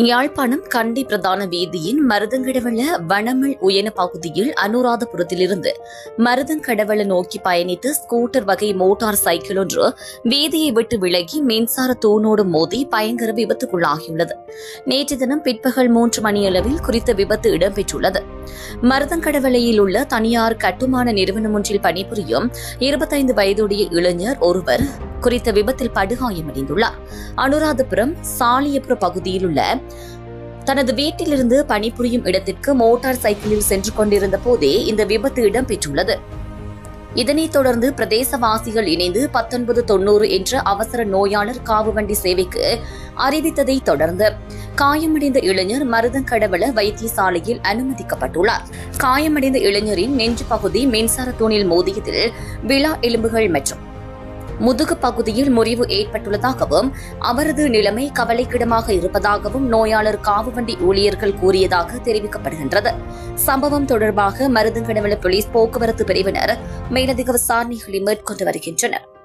யாழ்ப்பாணம் கண்டி பிரதான வீதியின் மருதங்கடவள வனமல் உயன பகுதியில் அனுராதபுரத்திலிருந்து மருதங்கடவள நோக்கி பயணித்த ஸ்கூட்டர் வகை மோட்டார் சைக்கிள் ஒன்று வீதியை விட்டு விலகி மின்சார தூணோடு மோதி பயங்கர விபத்துக்குள்ளாகியுள்ளது. நேற்று தினம் பிற்பகல் 3 மணியளவில் குறித்த விபத்து இடம்பெற்றுள்ளது. மருதங்கடவளையில் உள்ள தனியார் கட்டுமான நிறுவனம் ஒன்றில் பணிபுரியும் 25 வயதுடைய இளைஞர் ஒருவர் குறித்த விபத்தில் படுகாயமடைந்துள்ளார். அனுராதபுரம் சாலியபுர பகுதியில் உள்ள தனது வீட்டிலிருந்து பணிபுரியும் இடத்திற்கு மோட்டார் சைக்கிளில் சென்று கொண்டிருந்த போதே இந்த விபத்து இடம்பெற்றுள்ளது. இதனைத் தொடர்ந்து பிரதேசவாசிகள் இணைந்து 1990 என்ற அவசர நோயாளர் காவுவண்டி சேவைக்கு அறிவித்ததை தொடர்ந்து காயமடைந்த இளைஞர் மருதங்கடவள வைத்தியசாலையில் அனுமதிக்கப்பட்டுள்ளார். காயமடைந்த இளைஞரின் நெஞ்சு பகுதி மின்சார தூணில் மோதியதில் விலா எலும்புகள் மற்றும் முதுகு பகுதியில் முறிவு ஏற்பட்டுள்ளதாகவும் அவரது நிலைமை கவலைக்கிடமாக இருப்பதாகவும் நோயாளர் காவுவண்டி ஊழியர்கள் கூறியதாக தெரிவிக்கப்படுகின்றது. சம்பவம் தொடர்பாக மருதங்கடவள போலீஸ் போக்குவரத்து பிரிவினர் மேலதிக விசாரணைகளை மேற்கொண்டு வருகின்றனர்.